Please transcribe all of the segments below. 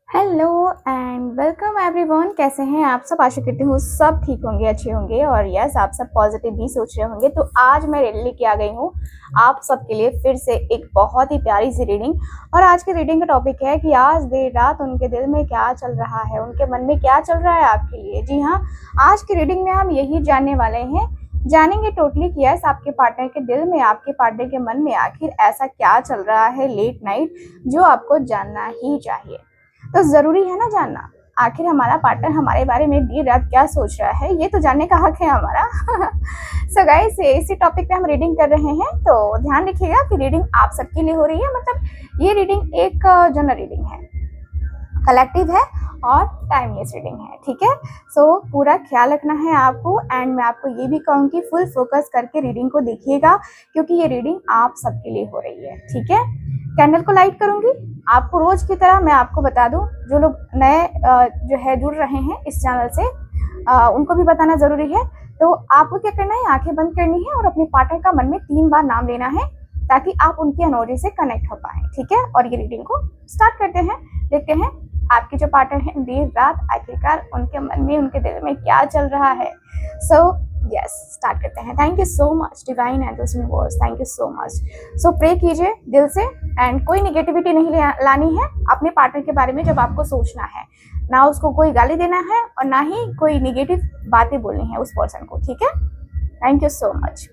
Hello and welcome everyone. कैसे हैं आप सब? आशा करती हूँ सब ठीक होंगे, अच्छे होंगे और यस आप सब पॉजिटिव भी सोच रहे होंगे। तो आज मैं लेके आ गई हूँ आप सबके लिए फिर से एक बहुत ही प्यारी सी रीडिंग। और आज की रीडिंग का टॉपिक है कि आज देर रात उनके दिल में क्या चल रहा है, उनके मन में क्या चल रहा है आपके लिए। जी हाँ, आज की रीडिंग में हम यही जानने वाले हैं, जानेंगे टोटली कि यस आपके पार्टनर के दिल में, आपके पार्टनर के मन में आखिर ऐसा क्या चल रहा है लेट नाइट जो आपको जानना ही चाहिए। तो जरूरी है ना जानना, आखिर हमारा पार्टनर हमारे बारे में देर रात क्या सोच रहा है, ये तो जानने का हक है हमारा। सो गाइस, इसी टॉपिक पे हम रीडिंग कर रहे हैं, तो ध्यान रखिएगा कि रीडिंग आप सबके लिए हो रही है। मतलब ये रीडिंग एक जनरल रीडिंग है, कलेक्टिव है और टाइमलेस रीडिंग है, ठीक है। सो पूरा ख्याल रखना है आपको। एंड मैं आपको ये भी कहूँगी फुल फोकस करके रीडिंग को देखिएगा, क्योंकि ये रीडिंग आप सबके लिए हो रही है, ठीक है। कैंडल को लाइट करूंगी आपको रोज की तरह। मैं आपको बता दूं, जो लोग नए जो है जुड़ रहे हैं इस चैनल से, उनको भी बताना जरूरी है। तो आपको क्या करना है, आंखें बंद करनी है और अपने पार्टनर का मन में 3 बार नाम लेना है, ताकि आप उनकी एनर्जी से कनेक्ट हो पाए, ठीक है। और ये रीडिंग को स्टार्ट करते हैं, देखते हैं आपके जो पार्टनर है देर रात आखिरकार उनके मन में, उनके दिल में क्या चल रहा है। सो यस, स्टार्ट करते हैं। Thank you so much divine angels universe, thank you so much. So pray कीजिए दिल से, एंड कोई निगेटिविटी नहीं लानी है अपने पार्टनर के बारे में। जब आपको सोचना है, ना उसको कोई गाली देना है और ना ही कोई निगेटिव बातें बोलनी है उस पर्सन को, ठीक है। Thank you so much.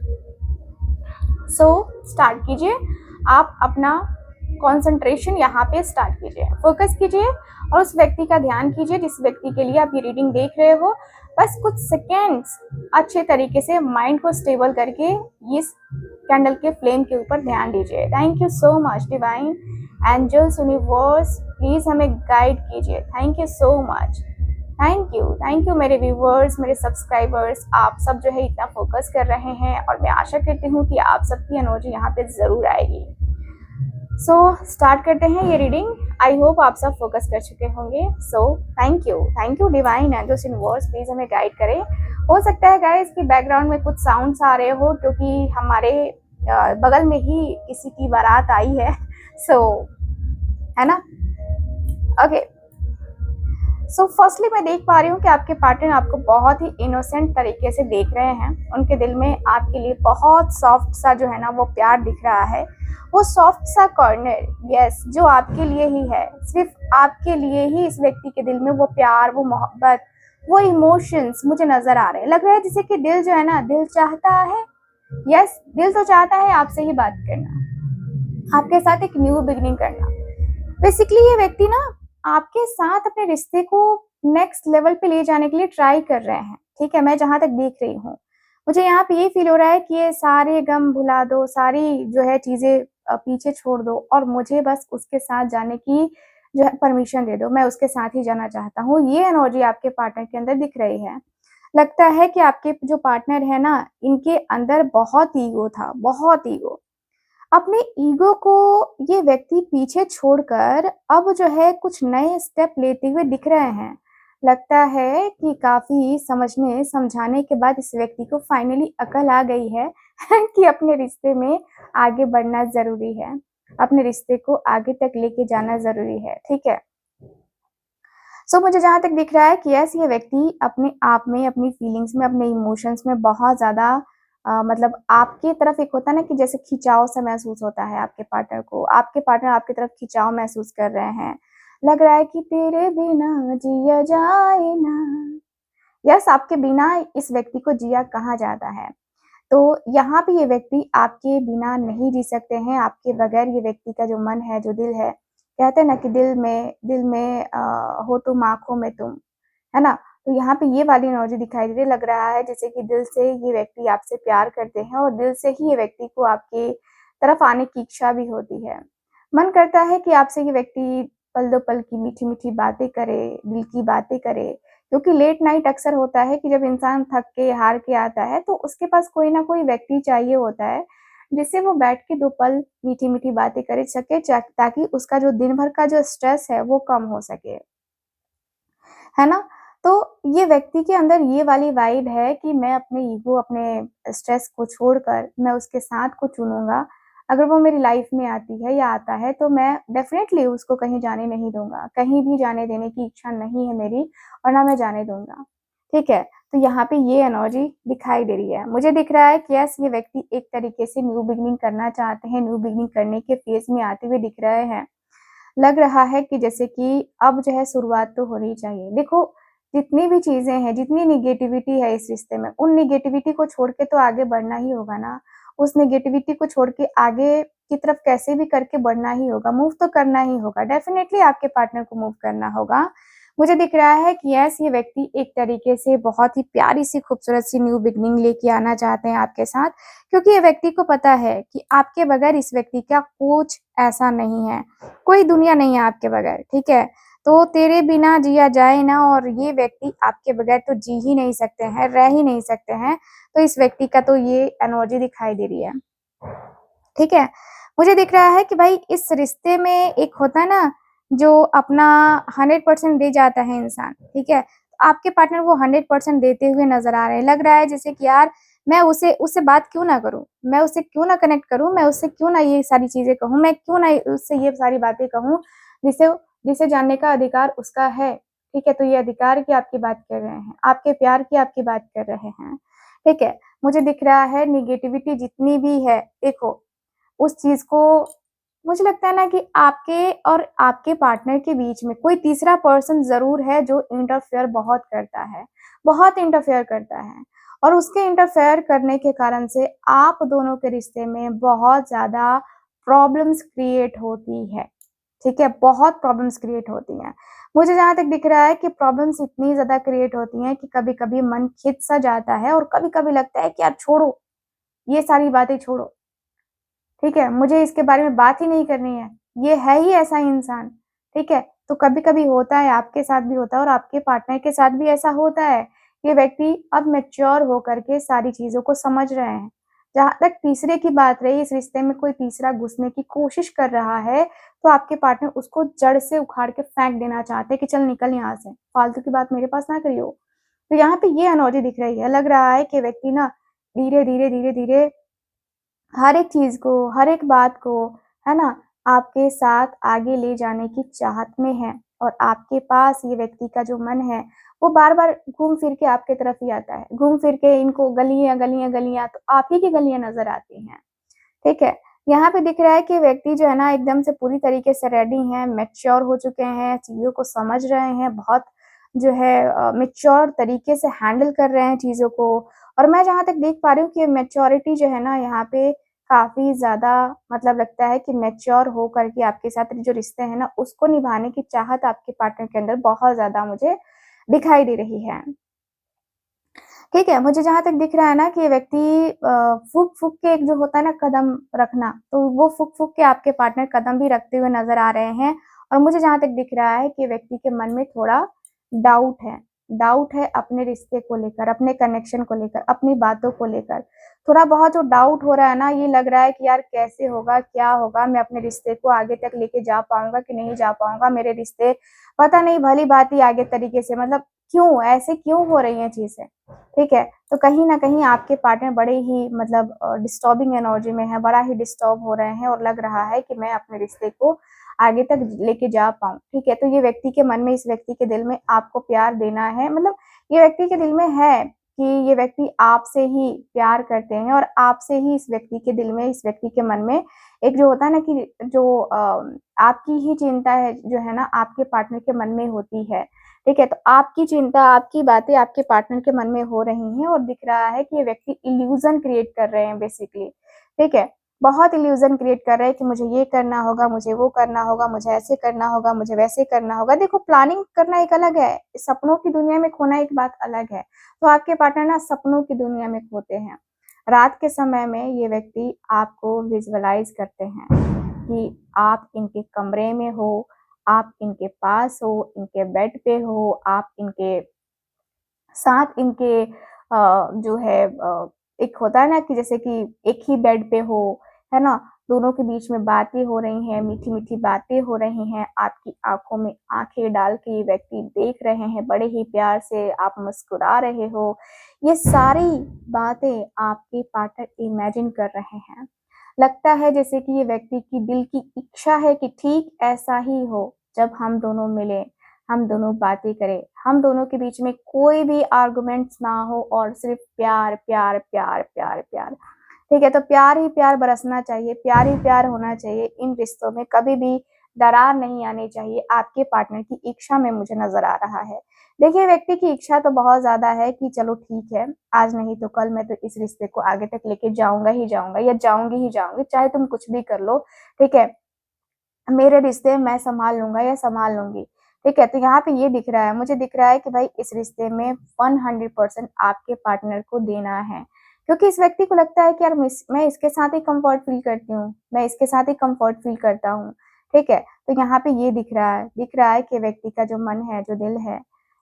So start कीजिए, आप अपना कंसंट्रेशन यहाँ पे स्टार्ट कीजिए, फोकस कीजिए और उस व्यक्ति का ध्यान कीजिए जिस व्यक्ति के लिए आप ये रीडिंग देख रहे हो। बस कुछ सेकेंड्स अच्छे तरीके से माइंड को स्टेबल करके इस कैंडल के फ्लेम के ऊपर ध्यान दीजिए। Thank you so much divine angels universe, please हमें गाइड कीजिए। Thank you so much, thank you मेरे व्यूवर्स, मेरे सब्सक्राइबर्स, आप सब जो है इतना फोकस कर रहे हैं और मैं आशा करती हूँ कि आप सबकी एनर्जी यहाँ पे जरूर आएगी। सो स्टार्ट करते हैं ये रीडिंग। आई होप आप सब फोकस कर चुके होंगे। So thank you divine angels universe, please हमें गाइड करें। हो सकता है गाइस कि बैकग्राउंड में कुछ साउंड्स आ रहे हो, क्योंकि हमारे बगल में ही किसी की बारात आई है। सो है ना, ओके। सो फर्स्टली मैं देख पा रही हूँ कि आपके पार्टनर आपको बहुत ही इनोसेंट तरीके से देख रहे हैं। उनके दिल में आपके लिए बहुत सॉफ्ट सा जो है ना वो प्यार दिख रहा है, वो सॉफ्ट सा कॉर्नर, यस, जो आपके लिए ही है, सिर्फ आपके लिए ही इस व्यक्ति के दिल में वो प्यार, वो मोहब्बत, वो इमोशंस मुझे नजर आ रहे हैं। लग रहा है जैसे कि दिल जो है ना, दिल चाहता है, यस, दिल तो चाहता है आपसे ही बात करना, आपके साथ एक न्यू बिगिनिंग करना। बेसिकली ये व्यक्ति ना आपके साथ अपने रिश्ते को नेक्स्ट लेवल पे ले जाने के लिए ट्राई कर रहे हैं, ठीक है। मैं जहां तक देख रही हूँ, मुझे यहाँ पे ये फील हो रहा है कि ये सारे गम भुला दो, सारी जो है चीजें पीछे छोड़ दो और मुझे बस उसके साथ जाने की जो है परमिशन दे दो, मैं उसके साथ ही जाना चाहता हूँ। ये एनर्जी आपके पार्टनर के अंदर दिख रही है। लगता है कि आपके जो पार्टनर है ना, इनके अंदर बहुत ईगो था, बहुत ईगो। अपने ईगो को ये व्यक्ति पीछे छोड़कर अब जो है कुछ नए स्टेप लेते हुए दिख रहे हैं। लगता है कि काफी समझने समझाने के बाद इस व्यक्ति को फाइनली अकल आ गई है कि अपने रिश्ते में आगे बढ़ना जरूरी है, अपने रिश्ते को आगे तक लेके जाना जरूरी है, ठीक है। सो मुझे जहां तक दिख रहा है कि यस, ये व्यक्ति अपने आप में, अपनी फीलिंग्स में, अपने इमोशंस में बहुत ज्यादा मतलब आपकी तरफ एक होता है ना कि जैसे खिंचाव सा महसूस होता है आपके पार्टनर को, आपके पार्टनर आपकी तरफ खिंचाव महसूस कर रहे हैं। लग रहा है कि तेरे बिना जिया जाए ना, यस, आपके बिना इस व्यक्ति को जिया कहाँ जाता है। तो यहाँ पे ये व्यक्ति आपके बिना नहीं जी सकते हैं, आपके बगैर ये व्यक्ति का जो मन है, जो दिल है, कहते हैं ना कि दिल में हो तुम, आंखों में तुम, है ना। तो यहाँ पे ये वाली एनर्जी दिखाई दे रही, लग रहा है जैसे कि दिल से ये व्यक्ति आपसे प्यार करते हैं और दिल से ही ये व्यक्ति को आपके तरफ आने की इच्छा भी होती है। मन करता है कि आपसे ये व्यक्ति पल दो पल की मीठी मीठी बातें करे, दिल की बातें करे, क्योंकि लेट नाइट अक्सर होता है कि जब इंसान थक के हार के आता है तो उसके पास कोई ना कोई व्यक्ति चाहिए होता है जिससे वो बैठ के 2 पल मीठी मीठी बातें कर सके, ताकि उसका जो दिन भर का जो स्ट्रेस है वो कम हो सके, है ना। तो ये व्यक्ति के अंदर ये वाली वाइब है कि मैं अपने ईगो, अपने स्ट्रेस को छोड़कर मैं उसके साथ को चुनूंगा, अगर वो मेरी लाइफ में आती है या आता है तो मैं डेफिनेटली उसको कहीं जाने नहीं दूंगा, कहीं भी जाने देने की इच्छा नहीं है मेरी और ना मैं जाने दूंगा। ठीक है, तो यहाँ पे ये एनर्जी दिखाई दे रही है। मुझे दिख रहा है कि यस, ये व्यक्ति एक तरीके से न्यू बिगनिंग करना चाहते हैं, न्यू बिगनिंग करने के फेज में आते हुए दिख रहे हैं। लग रहा है कि जैसे कि अब जो है शुरुआत तो होनी चाहिए। देखो, जितनी भी चीजें हैं, जितनी निगेटिविटी है इस रिश्ते में, उन निगेटिविटी को छोड़ के तो आगे बढ़ना ही होगा ना। उस निगेटिविटी को छोड़ के आगे की तरफ कैसे भी करके बढ़ना ही होगा, मूव तो करना ही होगा। डेफिनेटली आपके पार्टनर को मूव करना होगा। मुझे दिख रहा है कि यस, ये व्यक्ति एक तरीके से बहुत ही प्यारी सी खूबसूरत सी न्यू बिगनिंग लेके आना चाहते हैं आपके साथ, क्योंकि ये व्यक्ति को पता है कि आपके बगैर इस व्यक्ति का कुछ ऐसा नहीं है, कोई दुनिया नहीं है आपके बगैर। ठीक है, तो तेरे बिना जिया जाए ना, और ये व्यक्ति आपके बगैर तो जी ही नहीं सकते हैं, रह ही नहीं सकते हैं। तो इस व्यक्ति का तो ये एनर्जी दिखाई दे रही है। ठीक है, मुझे दिख रहा है कि भाई इस रिश्ते में एक होता है ना, जो अपना 100% दे जाता है इंसान। ठीक है, तो आपके पार्टनर वो 100% देते हुए नजर आ रहे हैं। लग रहा है जैसे कि यार, मैं उसे उससे बात क्यों ना करूं, मैं उससे क्यों ना कनेक्ट करूं, मैं उससे क्यों ना ये सारी चीजें कहूं, मैं क्यों ना उससे ये सारी बातें कहूं जिसे जिसे जानने का अधिकार उसका है। ठीक है, तो ये अधिकार की आपकी बात कर रहे हैं, आपके प्यार की आपकी बात कर रहे हैं। ठीक है, मुझे दिख रहा है निगेटिविटी जितनी भी है, देखो उस चीज को, मुझे लगता है ना कि आपके और आपके पार्टनर के बीच में कोई तीसरा पर्सन जरूर है जो इंटरफेयर बहुत करता है, बहुत इंटरफेयर करता है। और उसके इंटरफेयर करने के कारण से आप दोनों के रिश्ते में बहुत ज्यादा प्रॉब्लम्स क्रिएट होती है। ठीक है, बहुत प्रॉब्लम्स क्रिएट होती हैं। मुझे जहां तक दिख रहा है कि प्रॉब्लम्स इतनी ज्यादा क्रिएट होती हैं कि कभी कभी मन खिंच सा जाता है, और कभी कभी लगता है कि यार छोड़ो, ये सारी बातें छोड़ो। ठीक है, मुझे इसके बारे में बात ही नहीं करनी है, ये है ही ऐसा इंसान। ठीक है, तो कभी कभी होता है, आपके साथ भी होता है और आपके पार्टनर के साथ भी ऐसा होता है। ये व्यक्ति अब मैच्योर होकर के सारी चीजों को समझ रहे हैं। जहां तक तीसरे की बात रही, इस रिश्ते में कोई तीसरा घुसने की कोशिश कर रहा है तो आपके पार्टनर उसको जड़ से उखाड़ के फेंक देना चाहते हैं कि चल निकल यहाँ से, फालतू की बात मेरे पास ना करियो। तो यहाँ पे ये एनर्जी दिख रही है। लग रहा है कि व्यक्ति ना धीरे धीरे धीरे धीरे हर एक चीज को, हर एक बात को, है ना, आपके साथ आगे ले जाने की चाहत में है। और आपके पास ये व्यक्ति का जो मन है वो बार बार घूम फिर के आपके तरफ ही आता है। घूम फिर के इनको गलियां गलियां गलियां तो आप ही की गलियां नजर आती हैं। ठीक है, यहाँ पे दिख रहा है कि व्यक्ति जो है ना एकदम से पूरी तरीके से रेडी हैं, मैच्योर हो चुके हैं, चीजों को समझ रहे हैं, बहुत जो है मैच्योर तरीके से हैंडल कर रहे हैं चीजों को। और मैं जहां तक देख पा रही हूँ कि मैच्योरिटी जो है ना यहाँ पे काफी ज्यादा, मतलब लगता है कि मैच्योर हो करके आपके साथ जो रिश्ते हैं ना उसको निभाने की चाहत आपके पार्टनर के अंदर बहुत ज्यादा मुझे दिखाई दे रही है। ठीक है, मुझे जहाँ तक दिख रहा है ना कि ये व्यक्ति फूँक-फूँक के एक जो होता है ना कदम रखना, तो वो फूँक-फूँक के आपके पार्टनर कदम भी रखते हुए नज़र आ रहे हैं। और मुझे जहाँ तक दिख रहा है कि व्यक्ति के मन में थोड़ा डाउट है। डाउट है अपने रिश्ते को लेकर, अपने कनेक्शन को लेकर, अपनी बातों को लेकर। थोड़ा बहुत जो डाउट हो रहा है ना, ये लग रहा है कि यार कैसे होगा, क्या होगा? मैं अपने रिश्ते को आगे तक लेके जा पाऊँगा कि नहीं जा पाऊँगा? मेरे रिश्ते पता नहीं भली-भाँति आगे तरीके से, मतलब क्यों, ऐसे क्यों हो रही हैं चीज़ें? ठीक है, तो कहीं न कहीं आपके पार्टनर बड़े ही, मतलब डिस्टर्बिंग एनर्जी में है, बड़ा ही डिस्टर्ब हो रहे हैं और लग रहा है कि मैं अपने रिश्ते को आगे तक लेके जा पाऊँ। ठीक है, तो ये व्यक्ति के मन में, इस व्यक्ति के दिल में आपको प्यार देना है, मतलब ये व्यक्ति के दिल में है कि ये व्यक्ति आपसे ही प्यार करते हैं और आपसे ही इस व्यक्ति के दिल में, इस व्यक्ति के मन में एक जो होता है ना कि जो आपकी ही चिंता है जो है ना आपके पार्टनर के मन में होती है। ठीक है, तो आपकी चिंता, आपकी बातें आपके पार्टनर के मन में हो रही हैं और दिख रहा है कि ये व्यक्ति इल्यूजन क्रिएट कर रहे हैं बेसिकली। ठीक है, बहुत इल्यूजन क्रिएट कर रहे हैं कि मुझे ये करना होगा, मुझे वो करना होगा, मुझे ऐसे करना होगा, मुझे वैसे करना होगा। देखो, प्लानिंग करना एक अलग है, सपनों की दुनिया में खोना एक बात अलग है। तो आपके पार्टनर ना सपनों की दुनिया में खोते हैं। रात के समय में ये व्यक्ति आपको विजुअलाइज करते हैं कि आप इनके कमरे में हो, आप इनके पास हो, इनके बेड पे हो, आप इनके साथ इनके जो है एक होता है ना कि जैसे कि एक ही बेड पे हो, है ना? दोनों के बीच में बातें हो रही हैं, मीठी-मीठी बातें हो रही हैं, आपकी आँखों में आँखें डाल के ये व्यक्ति देख रहे हैं, बड़े ही प्यार से आप मुस्कुरा रहे हो। ये सारी बातें आपके पार्टनर इमेजिन कर रहे हैं। लगता है जैसे कि ये व्यक्ति की दिल की इच्छा है कि ठीक ऐसा ही हो, जब हम दोनों मिले, हम दोनों बातें करें, हम दोनों के बीच में कोई भी आर्गुमेंट्स ना हो और सिर्फ प्यार प्यार प्यार प्यार प्यार। ठीक है, तो प्यार ही प्यार बरसना चाहिए, प्यार ही प्यार होना चाहिए। इन रिश्तों में कभी भी दरार नहीं आनी चाहिए, आपके पार्टनर की इच्छा में मुझे नजर आ रहा है। देखिए, व्यक्ति की इच्छा तो बहुत ज्यादा है कि चलो ठीक है, आज नहीं तो कल मैं तो इस रिश्ते को आगे तक लेके जाऊंगा ही जाऊंगा, या जाऊंगी ही जाऊंगी, चाहे तुम कुछ भी कर लो। ठीक है, मेरे रिश्ते मैं संभाल लूंगा या संभाल लूंगी। ठीक है, तो यहाँ पे ये दिख रहा है, मुझे दिख रहा है कि भाई इस रिश्ते में 100% आपके पार्टनर को देना है, क्योंकि इस व्यक्ति को लगता है कि यार मैं इसके साथ ही कंफर्ट फील करती हूँ, मैं इसके साथ ही कंफर्ट फील करता हूँ। ठीक है, तो यहाँ पे ये दिख रहा है कि व्यक्ति का जो मन है, जो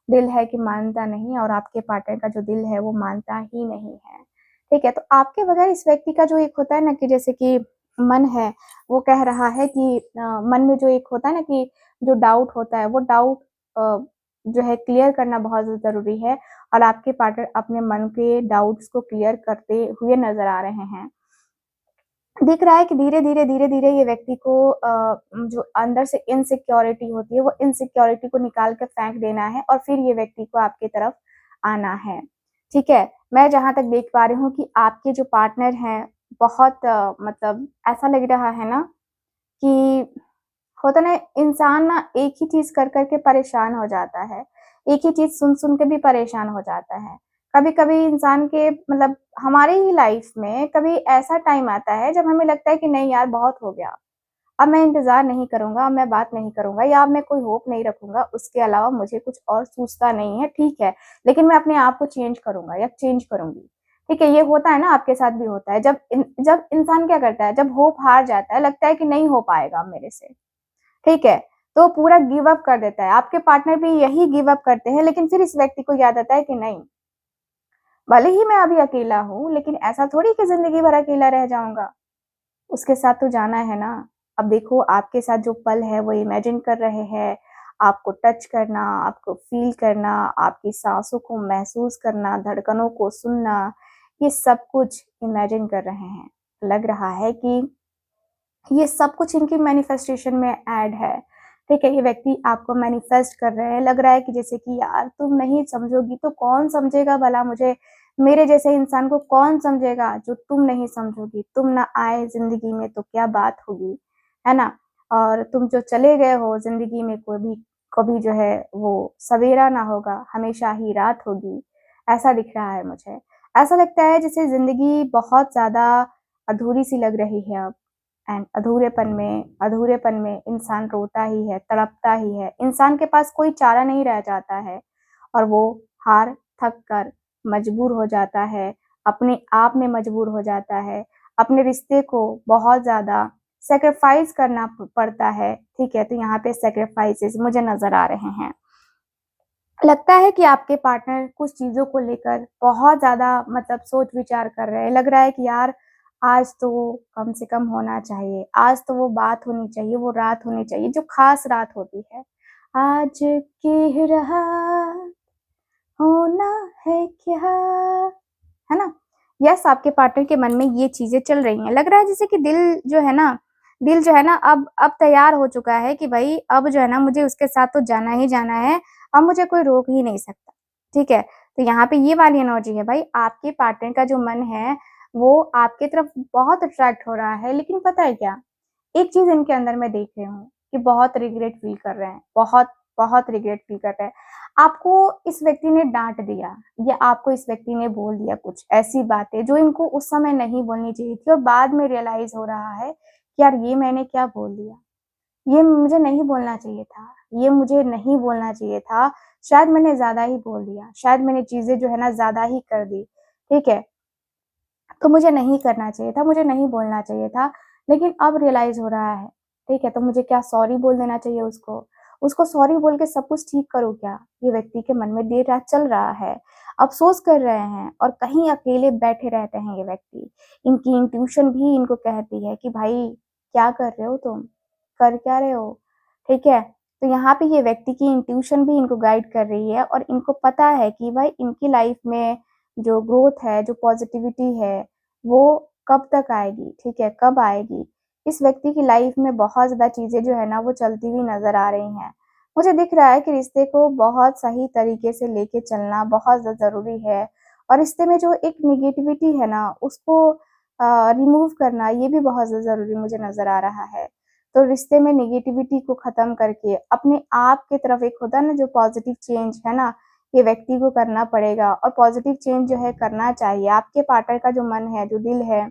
दिल है कि मानता नहीं, और आपके पार्टनर का जो दिल है वो मानता ही नहीं है। ठीक है, तो आपके बगैर इस व्यक्ति का जो एक होता है ना कि जैसे कि मन है, वो कह रहा है कि मन में जो एक होता है ना कि जो डाउट होता है, वो डाउट जो है क्लियर करना बहुत जरूरी है, और आपके पार्टनर अपने मन के डाउट्स को क्लियर करते हुए नजर आ रहे हैं। दिख रहा है कि धीरे धीरे ये व्यक्ति को जो अंदर से इनसिक्योरिटी होती है, वो इनसिक्योरिटी को निकाल कर फेंक देना है, और फिर ये व्यक्ति को आपकी तरफ आना है। ठीक है, मैं जहां तक देख पा रही हूँ कि आपके जो पार्टनर हैं, बहुत मतलब ऐसा लग रहा है ना कि होता ना, इंसान ना एक ही चीज कर करके परेशान हो जाता है, एक ही चीज सुन सुन के भी परेशान हो जाता है। कभी कभी इंसान के मतलब हमारे ही लाइफ में कभी ऐसा टाइम आता है जब हमें लगता है कि नहीं यार, बहुत हो गया, अब मैं इंतजार नहीं करूंगा, अब मैं बात नहीं करूंगा, या अब मैं कोई होप नहीं रखूंगा, उसके अलावा मुझे कुछ और सूझता नहीं है। ठीक है, लेकिन मैं अपने आप को चेंज करूंगा या चेंज करूंगी। ठीक है, ये होता है ना, आपके साथ भी होता है। जब इंसान क्या करता है, जब होप हार जाता है, लगता है कि नहीं हो पाएगा मेरे से। ठीक है, तो पूरा गिव अप कर देता है। आपके पार्टनर भी यही गिव अप करते हैं, लेकिन फिर इस व्यक्ति को याद आता है कि नहीं, भले ही मैं अभी अकेला हूँ, लेकिन ऐसा थोड़ी कि जिंदगी भर अकेला रह जाऊंगा, उसके साथ तो जाना है ना। अब देखो, आपके साथ जो पल है वो इमेजिन कर रहे हैं, आपको टच करना, आपको फील करना, आपकी सांसों को महसूस करना, धड़कनों को सुनना, ये सब कुछ इमेजिन कर रहे हैं। लग रहा है कि ये सब कुछ इनकी मैनिफेस्टेशन में ऐड है। ठीक है, ये व्यक्ति आपको मैनिफेस्ट कर रहे हैं। लग रहा है कि जैसे कि यार, तुम नहीं समझोगी तो कौन समझेगा भला मुझे, मेरे जैसे इंसान को कौन समझेगा जो तुम नहीं समझोगी। तुम ना आए जिंदगी में तो क्या बात होगी, है ना। और तुम जो चले गए हो जिंदगी में, कभी कभी जो है वो सवेरा ना होगा, हमेशा ही रात होगी, ऐसा दिख रहा है मुझे। ऐसा लगता है जैसे जिंदगी बहुत ज्यादा अधूरी सी लग रही है अब। एंड अधूरेपन में इंसान रोता ही है, तड़पता ही है। इंसान के पास कोई चारा नहीं रह जाता है, और वो हार थक कर मजबूर हो जाता है, अपने आप में मजबूर हो जाता है, अपने रिश्ते को बहुत ज्यादा सेक्रीफाइस करना पड़ता है। ठीक है, तो यहाँ पे सेक्रीफाइसेस मुझे नजर आ रहे हैं। लगता है कि आपके पार्टनर कुछ चीजों को लेकर बहुत ज्यादा मतलब सोच विचार कर रहे हैं। लग रहा है कि यार, आज तो कम से कम होना चाहिए, आज तो वो बात होनी चाहिए, वो रात होनी चाहिए जो खास रात होती है। आज की रात होना है क्या, है ना। यस, आपके पार्टनर के मन में ये चीजें चल रही हैं। लग रहा है जैसे कि दिल जो है ना अब तैयार हो चुका है कि भाई अब जो है ना, मुझे उसके साथ तो जाना ही जाना है, अब मुझे कोई रोक ही नहीं सकता। ठीक है, तो यहाँ पे ये वाली एनर्जी है भाई, आपके पार्टनर का जो मन है वो आपके तरफ बहुत अट्रैक्ट हो रहा है। लेकिन पता है क्या, एक चीज इनके अंदर मैं देख रही हूँ कि बहुत रिग्रेट फील कर रहे हैं, बहुत बहुत रिग्रेट फील कर रहे हैं। आपको इस व्यक्ति ने डांट दिया, या आपको इस व्यक्ति ने बोल दिया कुछ ऐसी बातें जो इनको उस समय नहीं बोलनी चाहिए थी, और बाद में रियलाइज हो रहा है कि यार, ये मैंने क्या बोल दिया, ये मुझे नहीं बोलना चाहिए था, ये मुझे नहीं बोलना चाहिए था, शायद मैंने ज्यादा ही बोल दिया, शायद मैंने चीजें जो है ना ज्यादा ही कर दी। ठीक है, तो मुझे नहीं करना चाहिए था, मुझे नहीं बोलना चाहिए था, लेकिन अब रियलाइज हो रहा है। ठीक है, तो मुझे क्या सॉरी बोल देना चाहिए उसको, उसको सॉरी बोल के सब कुछ ठीक करूँ क्या। ये व्यक्ति के मन में देर रात चल रहा है, अफसोस कर रहे हैं, और कहीं अकेले बैठे रहते हैं ये व्यक्ति। इनकी इंट्यूशन भी इनको कहती है कि भाई, क्या कर रहे हो तुम, कर क्या रहे हो। ठीक है, तो यहाँ पे ये व्यक्ति की इंट्यूशन भी इनको गाइड कर रही है, और इनको पता है कि भाई इनकी लाइफ में जो ग्रोथ है, जो पॉजिटिविटी है, वो कब तक आएगी, ठीक है, कब आएगी। इस व्यक्ति की लाइफ में बहुत ज़्यादा चीज़ें जो है ना वो चलती हुई नज़र आ रही हैं। मुझे दिख रहा है कि रिश्ते को बहुत सही तरीके से लेके चलना बहुत ज़रूरी है और रिश्ते में जो एक नेगेटिविटी है ना उसको रिमूव करना ये भी बहुत ज़रूरी मुझे नज़र आ रहा है। तो रिश्ते में नेगेटिविटी को ख़त्म करके अपने आप की तरफ एक होता है ना जो पॉज़िटिव चेंज है ना, ये व्यक्ति को करना पड़ेगा और पॉज़िटिव चेंज जो है करना चाहिए। आपके पार्टनर का जो मन है, जो दिल है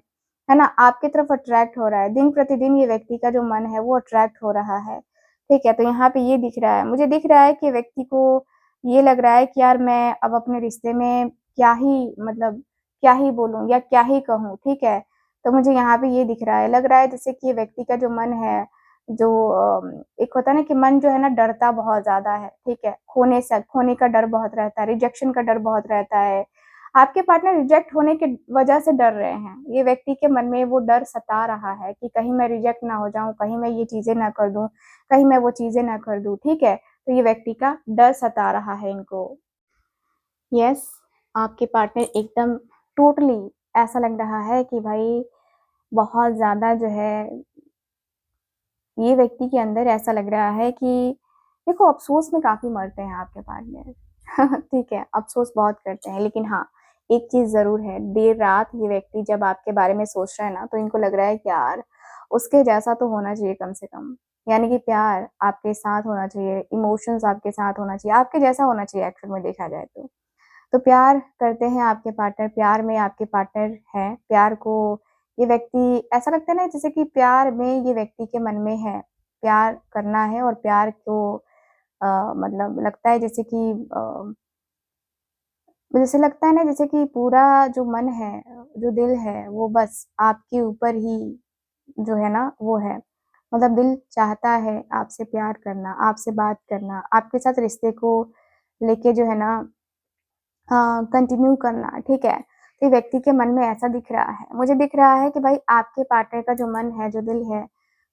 ना? आपकी तरफ अट्रैक्ट हो रहा है। दिन-प्रतिदिन ये व्यक्ति का जो मन है वो अट्रैक्ट हो रहा है, ठीक है? तो यहाँ पे ये दिख रहा है। मुझे दिख रहा है कि व्यक्ति को ये लग रहा है कि यार मैं अब अपने रिश्ते में क्या ही मतलब क्या ही बोलूँ या क्या ही कहूँ, ठीक है? तो मुझे यहाँ पे ये दिख रहा है, लग रहा है जैसे कि ये व्यक्ति का जो मन है, जो एक होता है ना कि मन जो है ना डरता बहुत ज़्यादा है, ठीक है? खोने का डर बहुत रहता है, रिजेक्शन का डर बहुत रहता है। आपके पार्टनर रिजेक्ट होने की वजह से डर रहे हैं। ये व्यक्ति के मन में वो डर सता रहा है कि कहीं मैं रिजेक्ट ना हो जाऊँ, कहीं मैं ये चीज़ें ना कर दूँ, कहीं मैं वो चीज़ें ना कर दूँ, ठीक है? तो ये व्यक्ति का डर सता रहा है इनको। यस, आपके पार्टनर एकदम टोटली ऐसा लग रहा है कि भाई बहुत ज़्यादा जो है ये व्यक्ति के अंदर ऐसा लग रहा है कि देखो अफ़सोस में काफ़ी मरते हैं आपके पार्टनर ठीक है, अफ़सोस बहुत करते हैं लेकिन हाँ, एक चीज़ ज़रूर है, देर रात ये व्यक्ति जब आपके बारे में सोच रहा है ना, तो इनको लग रहा है कि यार उसके जैसा तो होना चाहिए कम से कम। यानी कि प्यार आपके साथ होना चाहिए, इमोशंस आपके साथ होना चाहिए, आपके जैसा होना चाहिए एक्चुअल में देखा जाए तो। तो प्यार करते हैं आपके पार्टनर, प्यार में आपके पार्टनर हैं, प्यार को ये व्यक्ति ऐसा लगता है ना जैसे कि प्यार में ये व्यक्ति के मन में है, प्यार करना है और प्यार को मतलब लगता है जैसे कि जैसे लगता है ना जैसे कि पूरा जो मन है, जो दिल है, वो बस आपके ऊपर ही जो है ना वो है। मतलब दिल चाहता है आपसे प्यार करना, आपसे बात करना, आपके साथ रिश्ते को लेके जो है ना कंटिन्यू करना, ठीक है? तो व्यक्ति के मन में ऐसा दिख रहा है। मुझे दिख रहा है कि भाई आपके पार्टनर का जो मन है, जो दिल है,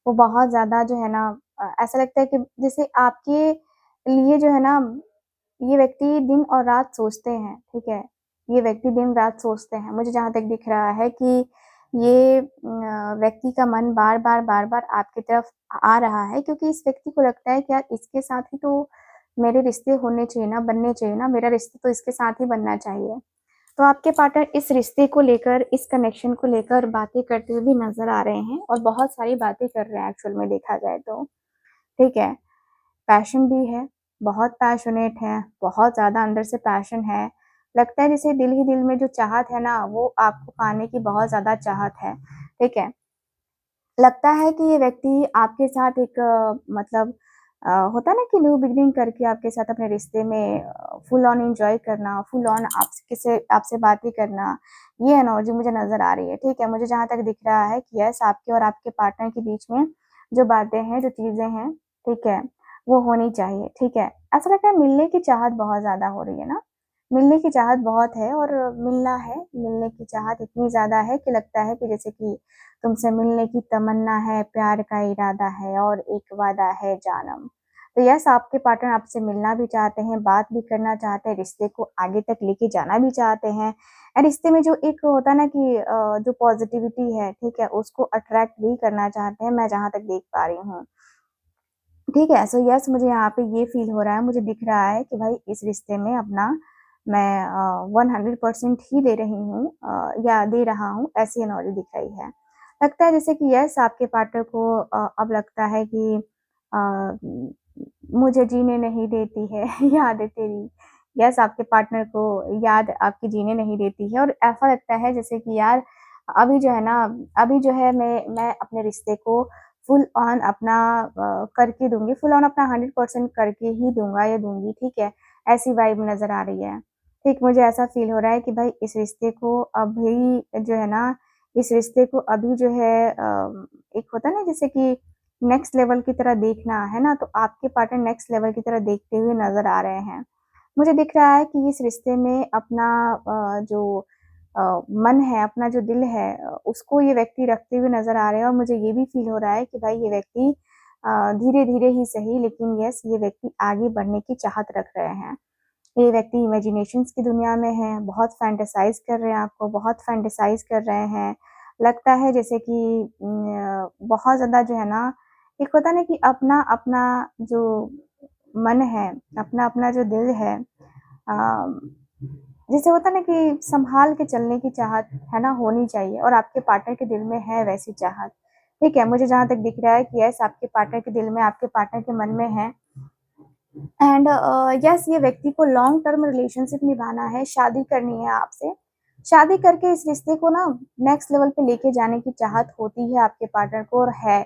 वो बहुत ज़्यादा जो है ना ऐसा लगता है कि जैसे आपके लिए जो है ना, ये व्यक्ति दिन और रात सोचते हैं, ठीक है? ये व्यक्ति दिन-रात सोचते हैं। मुझे जहाँ तक दिख रहा है कि ये व्यक्ति का मन बार-बार, बार-बार आपकी तरफ आ रहा है क्योंकि इस व्यक्ति को लगता है कि यार इसके साथ ही तो मेरे रिश्ते होने चाहिए ना, बनने चाहिए ना, मेरा रिश्ता तो इसके साथ ही बनना चाहिए। तो आपके पार्टनर इस रिश्ते को लेकर, इस कनेक्शन को लेकर बातें करते हुए भी नज़र आ रहे हैं और बहुत सारी बातें कर रहे हैं एक्चुअल में देखा जाए तो, ठीक है? पैशन भी है, बहुत पैशनेट हैं, बहुत ज़्यादा अंदर से पैशन है। लगता है जैसे दिल ही दिल में जो चाहत है ना, वो आपको पाने की बहुत ज़्यादा चाहत है, ठीक है? लगता है कि ये व्यक्ति आपके साथ एक मतलब होता है ना कि न्यू बिगिनिंग करके आपके साथ अपने रिश्ते में फुल ऑन एन्जॉय करना, फुल ऑन आपसे बातें करना, ये एनर्जी मुझे नज़र आ रही है, ठीक है? मुझे जहाँ तक दिख रहा है कि यस आपके और आपके पार्टनर के बीच में जो बातें हैं, जो चीज़ें हैं, ठीक है? वो होनी चाहिए, ठीक है? ऐसा लगता है मिलने की चाहत बहुत ज़्यादा हो रही है ना? मिलने की चाहत बहुत है और मिलना है, मिलने की चाहत इतनी ज़्यादा है कि लगता है कि जैसे कि तुमसे मिलने की तमन्ना है, प्यार का इरादा है और एक वादा है जानम। तो यस आपके पार्टनर आपसे मिलना भी चाहते हैं, बात भी करना चाहते हैं, रिश्ते को आगे तक लेके जाना भी चाहते हैं। रिश्ते में जो एक होता है ना कि जो पॉज़िटिविटी है, ठीक है? उसको अट्रैक्ट भी करना चाहते हैं, मैं जहाँ तक देख पा रही हूँ। ठीक है, सो यस मुझे यहाँ पे ये फ़ील हो रहा है, मुझे दिख रहा है कि भाई इस रिश्ते में अपना मैं 100% ही दे रही हूँ या दे रहा हूँ, ऐसी एनर्जी दिख रही है। लगता है जैसे कि यस आपके पार्टनर को अब लगता है कि मुझे जीने नहीं देती है यादें तेरी। यस आपके पार्टनर को याद आपकी जीने नहीं देती है और ऐसा लगता है जैसे कि यार अभी जो है ना, अभी जो है मैं अपने रिश्ते को फुल ऑन अपना करके दूँगी, फुल ऑन अपना 100% करके ही दूँगा या दूँगी, ठीक है? ऐसी वाइब नज़र आ रही है। ठीक, मुझे ऐसा फ़ील हो रहा है कि भाई इस रिश्ते को अभी जो है ना, इस रिश्ते को अभी जो है एक होता है ना जैसे कि नेक्स्ट लेवल की तरह देखना, है ना? तो आपके पार्टनर नेक्स्ट लेवल की तरह देखते हुए नज़र आ रहे हैं। मुझे दिख रहा है कि इस रिश्ते में अपना जो मन है, अपना जो दिल है उसको ये व्यक्ति रखते हुए नज़र आ रहे हैं और मुझे ये भी फ़ील हो रहा है कि भाई ये व्यक्ति धीरे-धीरे ही सही लेकिन यस ये व्यक्ति आगे बढ़ने की चाहत रख रहे हैं। ये व्यक्ति इमेजिनेशंस की दुनिया में है, बहुत फैंटेसाइज़ कर रहे हैं आपको, बहुत फैंटेसाइज़ कर रहे हैं। लगता है जैसे कि बहुत ज़्यादा जो है ना, एक होता है ना कि अपना-अपना जो मन है, अपना-अपना जो दिल है, अ, जैसे होता है ना कि सँभाल के चलने की चाहत है ना, होनी चाहिए और आपके पार्टनर के दिल में है वैसी चाहत। ठीक है, मुझे जहाँ तक दिख रहा है कि यस आपके पार्टनर के दिल में, आपके पार्टनर के मन में है। एंड यस ये व्यक्ति को लॉन्ग टर्म रिलेशनशिप निभाना है, शादी करनी है आपसे। शादी करके इस रिश्ते को ना नेक्स्ट लेवल पे लेके जाने की चाहत होती है आपके पार्टनर को और है।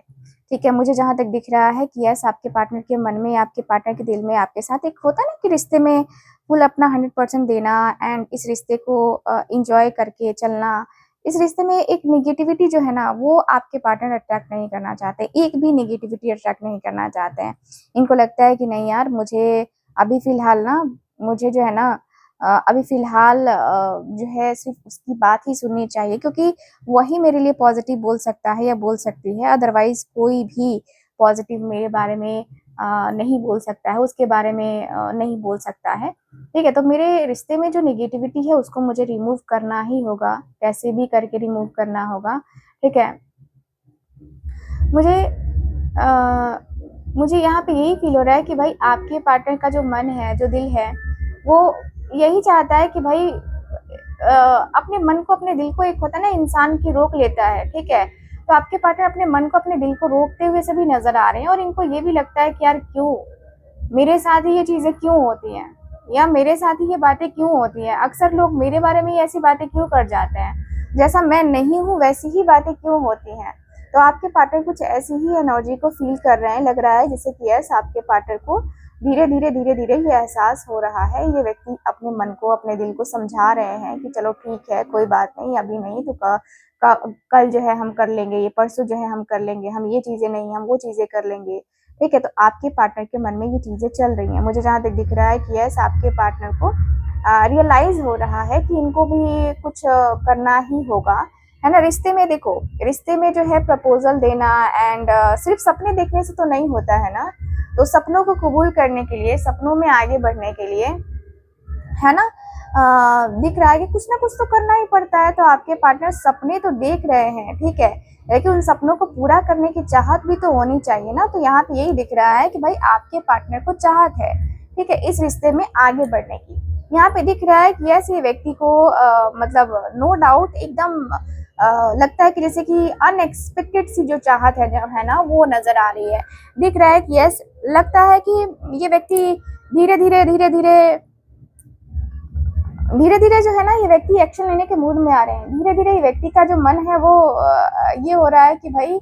ठीक है, मुझे जहाँ तक दिख रहा है कि यस आपके पार्टनर के मन में, आपके पार्टनर के दिल में आपके साथ एक होता है ना कि रिश्ते में फुल अपना 100% देना एंड इस रिश्ते को एन्जॉय करके चलना। इस रिश्ते में एक नेगेटिविटी जो है ना, वो आपके पार्टनर अट्रैक्ट नहीं करना चाहते, एक भी नेगेटिविटी अट्रैक्ट नहीं करना चाहते हैं। इनको लगता है कि नहीं यार मुझे अभी फ़िलहाल ना मुझे जो है ना अभी फ़िलहाल जो है सिर्फ़ उसकी बात ही सुननी चाहिए क्योंकि वही मेरे लिए पॉज़िटिव बोल सकता है या बोल सकती है, अदरवाइज़ कोई भी पॉज़िटिव मेरे बारे में नहीं बोल सकता है, उसके बारे में नहीं बोल सकता है। ठीक है, तो मेरे रिश्ते में जो नेगेटिविटी है उसको मुझे रिमूव करना ही होगा, कैसे भी करके रिमूव करना होगा, ठीक है? मुझे अ, मुझे यहाँ पे यही फ़ील हो रहा है कि भाई आपके पार्टनर का जो मन है, जो दिल है, वो यही चाहता है कि भाई अपने मन को, अपने दिल को एक होता है ना इंसान की रोक लेता है, ठीक है? तो आपके पार्टनर अपने मन को, अपने दिल को रोकते हुए से भी नज़र आ रहे हैं और इनको ये भी लगता है कि यार क्यों? मेरे साथ ही ये चीज़ें क्यों होती हैं? या मेरे साथ ही ये बातें क्यों होती हैं? अक्सर लोग मेरे बारे में ही ऐसी बातें क्यों कर जाते हैं? जैसा मैं नहीं हूँ वैसी ही बातें क्यों होती हैं? तो आपके पार्टनर कुछ ऐसी ही एनर्जी को फ़ील कर रहे हैं, लग रहा है जैसे कि यस आपके पार्टनर को धीरे-धीरे, धीरे-धीरे ये एहसास हो रहा है, ये व्यक्ति अपने मन को, अपने दिल को समझा रहे हैं कि चलो ठीक है, कोई बात नहीं, अभी नहीं तो कल जो है हम कर लेंगे, ये परसों जो है हम कर लेंगे, हम ये चीज़ें नहीं, हम वो चीज़ें कर लेंगे। ठीक है, तो आपके पार्टनर के मन में ये चीज़ें चल रही हैं। मुझे जहाँ तक दिख रहा है कि यस आपके पार्टनर को रियलाइज़ हो रहा है कि इनको भी कुछ करना ही होगा, है ना? रिश्ते में देखो, रिश्ते में जो है प्रपोज़ल देना एंड सिर्फ़ सपने देखने से तो नहीं होता है ना, तो सपनों को कबूल करने के लिए, सपनों में आगे बढ़ने के लिए, है ना? दिख रहा है कि कुछ ना कुछ तो करना ही पड़ता है, तो आपके पार्टनर सपने तो देख रहे हैं, ठीक है? लेकिन उन सपनों को पूरा करने की चाहत भी तो होनी चाहिए ना, तो यहाँ पे यही दिख रहा है कि भाई आपके पार्टनर को चाहत है, ठीक है? इस रिश्ते में आगे बढ़ने की। यहाँ पे दिख रहा है कि यस ये व्यक्ति को मतलब नो डाउट एकदम लगता है कि जैसे कि अनएक्सपेक्टेड सी जो चाहत है ना, वो नज़र आ रही है। दिख रहा है कि यस लगता है कि ये व्यक्ति धीरे-धीरे, धीरे-धीरे धीरे-धीरे जो है ना ये व्यक्ति एक्शन लेने के मूड में आ रहे हैं। धीरे-धीरे ये व्यक्ति का जो मन है वो ये हो रहा है कि भाई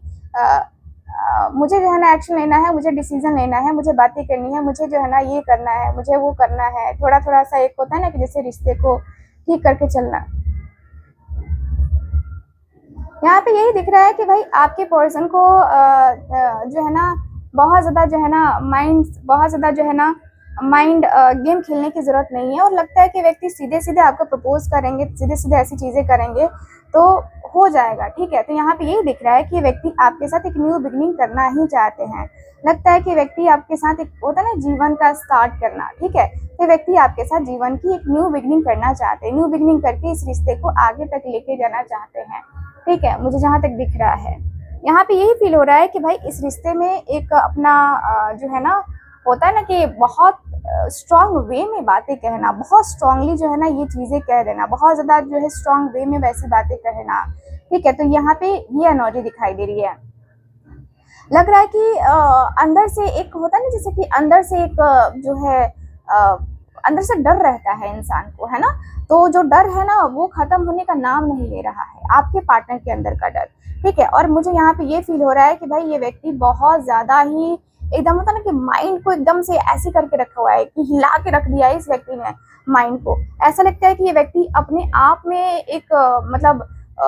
मुझे जो है ना एक्शन लेना है, मुझे डिसीज़न लेना है, मुझे बातें करनी है, मुझे जो है ना ये करना है, मुझे वो करना है। थोड़ा-थोड़ा सा एक होता है ना कि जैसे रिश्ते को ठीक करके चलना। यहाँ पे यही दिख रहा है कि भाई आपके पर्सन को जो है ना बहुत ज़्यादा जो है ना बहुत ज़्यादा जो है ना माइंड गेम खेलने की ज़रूरत नहीं है और लगता है कि व्यक्ति सीधे-सीधे आपको प्रपोज़ करेंगे, सीधे-सीधे ऐसी चीज़ें करेंगे तो हो जाएगा, ठीक है? तो यहाँ पे यही दिख रहा है कि ये व्यक्ति आपके साथ एक न्यू बिगिनिंग करना ही चाहते हैं। लगता है कि व्यक्ति आपके साथ एक होता है ना जीवन का स्टार्ट करना, ठीक है? तो व्यक्ति आपके साथ जीवन की एक न्यू बिगिनिंग करना चाहते हैं। न्यू बिगिनिंग करके इस रिश्ते को आगे तक लेके जाना चाहते हैं। ठीक है, मुझे जहाँ तक दिख रहा है। यहाँ पे यही फ़ील हो रहा है कि भाई इस रिश्ते में एक अपना जो है ना होता है ना कि बहुत स्ट्रॉन्ग वे में बातें कहना, बहुत स्ट्रॉन्गली जो है ना ये चीज़ें कह देना, बहुत ज़्यादा जो है स्ट्रॉन्ग वे में वैसी बातें कहना। ठीक है, तो यहाँ पे ये एनर्जी दिखाई दे रही है। लग रहा है कि अंदर से एक होता है ना जैसे कि अंदर से एक जो है अ, अंदर से डर रहता है इंसान को, है ना? तो जो डर है ना वो ख़त्म होने का नाम नहीं ले रहा है, आपके पार्टनर के अंदर का डर, ठीक है? और मुझे यहाँ पे ये फ़ील हो रहा है कि भाई ये व्यक्ति बहुत ज़्यादा ही एकदम होता है ना कि माइंड को एकदम से ऐसे करके रखा हुआ है कि हिला के रख दिया है इस व्यक्ति ने माइंड को। ऐसा लगता है कि ये व्यक्ति अपने आप में एक मतलब अ,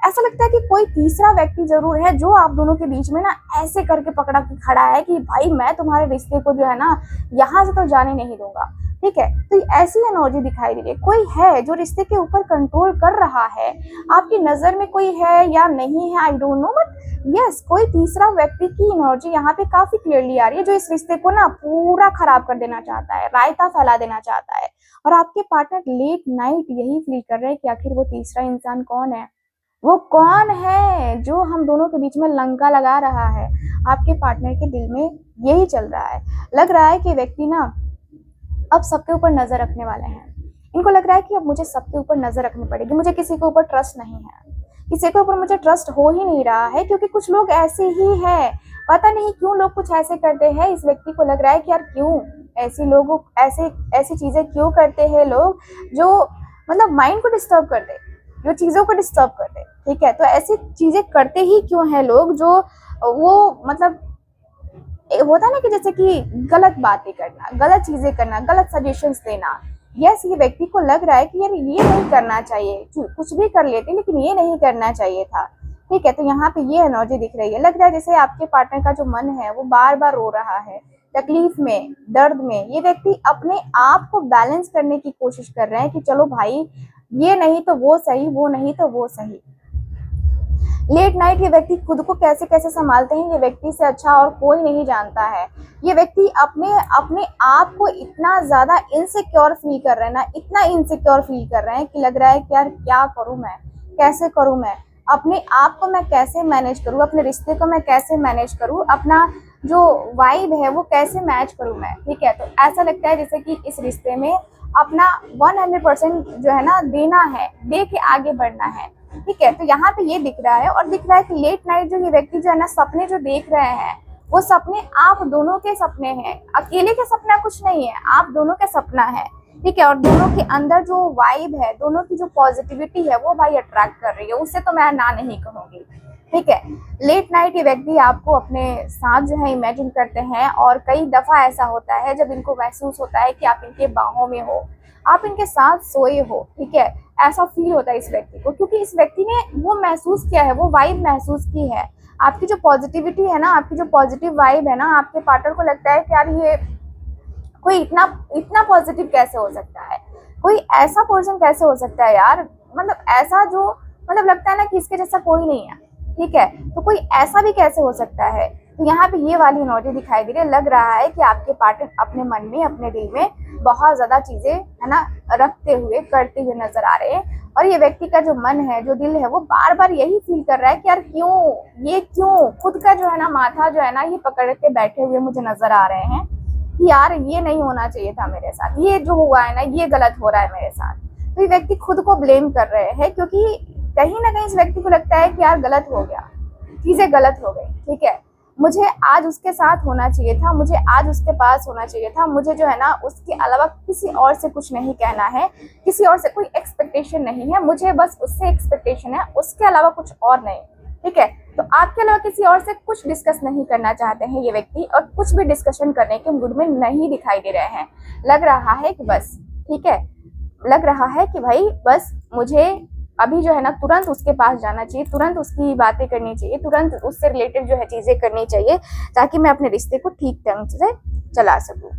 ऐसा लगता है कि कोई तीसरा व्यक्ति ज़रूर है जो आप दोनों के बीच में ना ऐसे करके पकड़ा के खड़ा है कि भाई मैं तुम्हारे रिश्ते को जो है ना यहाँ से तो जाने नहीं दूँगा, ठीक है? तो ऐसी एनर्जी दिखाई दे रही है। कोई है जो रिश्ते के ऊपर कंट्रोल कर रहा है, आपकी नज़र में कोई है या नहीं है I don't know but yes कोई तीसरा व्यक्ति की एनर्जी यहाँ पे काफ़ी क्लियरली आ रही है जो इस रिश्ते को ना पूरा खराब कर देना चाहता है, रायता फैला देना चाहता है। और आपके पार्टनर लेट नाइट यही फ़ील कर रहे हैं कि आखिर वो तीसरा इंसान कौन है? वो कौन है जो हम दोनों के बीच में लंका लगा रहा है? आपके पार्टनर के दिल में यही चल रहा है। लग रहा है कि व्यक्ति ना अब सबके ऊपर नजर रखने वाले हैं। इनको लग रहा है कि अब मुझे सबके ऊपर नजर रखनी पड़ेगी, मुझे किसी के ऊपर ट्रस्ट नहीं है, किसी के ऊपर मुझे ट्रस्ट हो ही नहीं रहा है, क्योंकि कुछ लोग ऐसे ही हैं। पता नहीं क्यों लोग कुछ ऐसे करते हैं। इस व्यक्ति को लग रहा है कि यार क्यों ऐसी चीजें क्यों करते हैं लोग, जो मतलब माइंड को डिस्टर्ब कर दे, जो चीजों को डिस्टर्ब कर दे। ठीक है, तो ऐसी चीजें करते ही क्यों हैं लोग, जो वो मतलब होता है ना कि जैसे कि गलत बातें करना, गलत चीजें करना, गलत सजेशंस देना। यस, ये व्यक्ति को लग रहा है कि यार ये नहीं करना चाहिए, कुछ भी कर लेते लेकिन ये नहीं करना चाहिए था। ठीक है, तो यहाँ पे ये एनर्जी दिख रही है। लग रहा है जैसे आपके पार्टनर का जो मन है वो बार बार रो रहा है, तकलीफ में, दर्द में। ये व्यक्ति अपने आप को बैलेंस करने की कोशिश कर रहे हैं कि चलो भाई, ये नहीं तो वो सही, वो नहीं तो वो सही। लेट नाइट ये व्यक्ति खुद को कैसे कैसे संभालते हैं, ये व्यक्ति से अच्छा और कोई नहीं जानता है। ये व्यक्ति अपने आप को इतना ज्यादा इनसिक्योर फील कर रहे हैं ना, इतना इनसिक्योर फील कर रहे हैं कि लग रहा है कि यार क्या करूं मैं, कैसे करूं मैं, अपने आप को मैं कैसे मैनेज करूं, अपने रिश्ते को मैं कैसे मैनेज करूं, अपना जो वाइब है वो कैसे मैच करूं मैं। ठीक है, तो ऐसा लगता है जैसे कि इस रिश्ते में अपना 100% जो है ना देना है, दे के आगे बढ़ना है। ठीक है, तो यहाँ पे ये दिख रहा है, और दिख रहा है कि लेट नाइट जो ये व्यक्ति जो है ना सपने जो देख रहे हैं, वो सपने आप दोनों के सपने हैं, अकेले के सपना कुछ नहीं है, आप दोनों का सपना है। ठीक है, और दोनों के अंदर जो वाइब है, दोनों की जो पॉजिटिविटी है वो भाई अट्रैक्ट कर रही है, उससे तो मैं ना नहीं कहूंगी। ठीक है, लेट नाइट ये व्यक्ति आपको अपने साथ जो है इमेजिन करते हैं, और कई दफा ऐसा होता है जब इनको महसूस होता है कि आप इनके बाहों में हो, आप इनके साथ सोए हो। ठीक है, ऐसा फील होता है इस व्यक्ति को, क्योंकि इस व्यक्ति ने वो महसूस किया है, वो वाइब महसूस की है। आपकी जो पॉजिटिविटी है ना, आपकी जो पॉजिटिव वाइब है ना, आपके पार्टनर को लगता है कि यार ये कोई इतना पॉजिटिव कैसे हो सकता है, कोई ऐसा पर्सन कैसे हो सकता है यार, मतलब ऐसा जो मतलब लगता है ना कि इसके जैसा कोई नहीं है। ठीक है, तो कोई ऐसा भी कैसे हो सकता है। तो यहाँ पे ये वाली एनर्जी दिखाई दे रही है। लग रहा है कि आपके पार्टनर अपने मन में, अपने दिल में बहुत ज्यादा चीजें है ना रखते हुए, करते हुए नजर आ रहे हैं, और ये व्यक्ति का जो मन है, जो दिल है, वो बार बार यही फील कर रहा है कि यार क्यों खुद का जो है ना माथा जो है ना ये पकड़ के बैठे हुए मुझे नजर आ रहे हैं कि यार ये नहीं होना चाहिए था मेरे साथ, ये जो हुआ है ना ये गलत हो रहा है मेरे साथ। तो ये व्यक्ति खुद को ब्लेम कर रहे हैं, क्योंकि कहीं ना कहीं इस व्यक्ति को लगता है कि यार गलत हो गया, चीजें गलत हो गई। ठीक है, मुझे आज उसके साथ होना चाहिए था, मुझे आज उसके पास होना चाहिए था, मुझे जो है ना उसके अलावा किसी और से कुछ नहीं कहना है, किसी और से कोई एक्सपेक्टेशन नहीं है, मुझे बस उससे एक्सपेक्टेशन है, उसके अलावा कुछ और नहीं। ठीक है, तो आपके अलावा किसी और से कुछ डिस्कस नहीं करना चाहते हैं ये व्यक्ति, और कुछ भी डिस्कशन करने के मूड में नहीं दिखाई दे रहे हैं। लग रहा है कि बस, ठीक है, लग रहा है कि भाई बस मुझे अभी जो है ना तुरंत उसके पास जाना चाहिए, तुरंत उसकी बातें करनी चाहिए, तुरंत उससे रिलेटेड जो है चीजें करनी चाहिए, ताकि मैं अपने रिश्ते को ठीक ढंग से चला सकूं।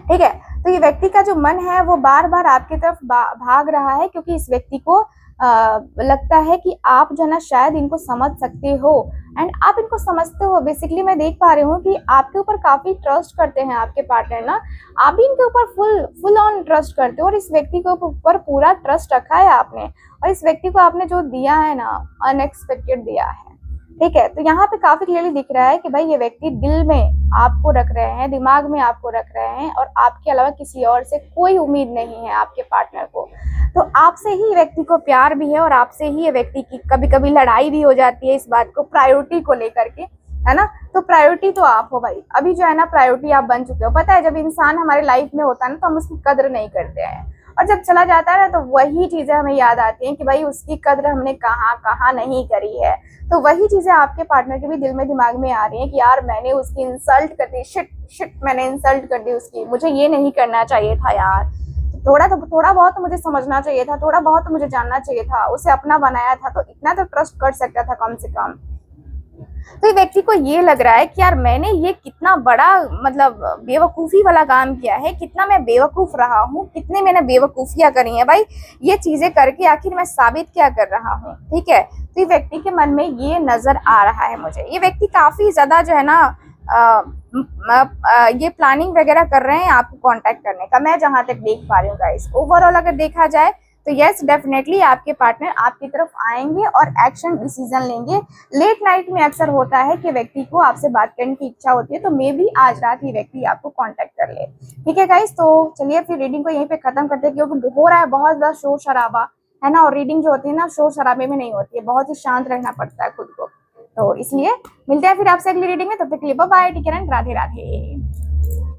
ठीक है, तो ये व्यक्ति का जो मन है वो बार बार आपकी तरफ भाग रहा है, क्योंकि इस व्यक्ति को लगता है कि आप जो है ना शायद इनको समझ सकते हो, एंड आप इनको समझते हो। बेसिकली मैं देख पा रही हूँ कि आपके ऊपर काफी ट्रस्ट करते हैं आपके पार्टनर ना, आप भी इनके ऊपर फुल ऑन ट्रस्ट करते हो, और इस व्यक्ति के ऊपर पूरा ट्रस्ट रखा है आपने, और इस व्यक्ति को आपने जो दिया है ना अनएक्सपेक्टेड दिया है। ठीक है, तो यहाँ पे काफी क्लियरली दिख रहा है कि भाई ये व्यक्ति दिल में आपको रख रहे हैं, दिमाग में आपको रख रहे हैं, और आपके अलावा किसी और से कोई उम्मीद नहीं है आपके पार्टनर को। तो आपसे ही व्यक्ति को प्यार भी है, और आपसे ही ये व्यक्ति की कभी कभी लड़ाई भी हो जाती है इस बात को, प्रायोरिटी को लेकर के, है ना। तो प्रायोरिटी तो आप हो भाई, अभी जो है ना प्रायोरिटी आप बन चुके हो। पता है जब इंसान हमारे लाइफ में होता है ना तो हम उसकी कदर नहीं करते हैं, और जब चला जाता है ना तो वही चीजें हमें याद आती हैं कि भाई उसकी कदर हमने कहाँ नहीं करी है। तो वही चीजें आपके पार्टनर के भी दिल में दिमाग में आ रही हैं कि यार मैंने उसकी इंसल्ट कर दी, शिट मैंने इंसल्ट कर दी उसकी, मुझे ये नहीं करना चाहिए था यार, थोड़ा बहुत मुझे समझना चाहिए था, थोड़ा बहुत मुझे जानना चाहिए था, उसे अपना बनाया था तो इतना तो ट्रस्ट कर सकता था कम से कम। तो ये व्यक्ति को ये लग रहा है कि यार मैंने ये कितना बड़ा मतलब बेवकूफ़ी वाला काम किया है, कितना मैं बेवकूफ़ रहा हूँ, कितने मैंने बेवकूफ़ियाँ करी हैं भाई, ये चीज़ें करके आखिर मैं साबित क्या कर रहा हूँ। ठीक है, तो ये व्यक्ति के मन में ये नज़र आ रहा है मुझे। ये व्यक्ति काफ़ी ज़्यादा जो है ना ये प्लानिंग वगैरह कर रहे हैं आपको कांटेक्ट करने का, मैं जहाँ तक देख पा रही हूँ गाइस। ओवरऑल अगर देखा जाए तो यस डेफिनेटली आपके पार्टनर आपकी तरफ आएंगे और एक्शन डिसीजन लेंगे। लेट नाइट में अक्सर होता है कि व्यक्ति को आपसे बात करने की इच्छा होती है, तो मे भी आज रात ये व्यक्ति आपको कांटेक्ट कर ले। ठीक है गाइस, तो चलिए फिर रीडिंग को यहीं पे खत्म करते हैं, क्योंकि हो रहा है बहुत ज्यादा शोर शराबा, है ना। और रीडिंग जो होती है ना शोर शराबे में नहीं होती है, बहुत ही शांत रहना पड़ता है खुद को। तो इसलिए मिलते हैं फिर आपसे अगली रीडिंग में, तब तक के लिए bye bye, take care and Radhe Radhe.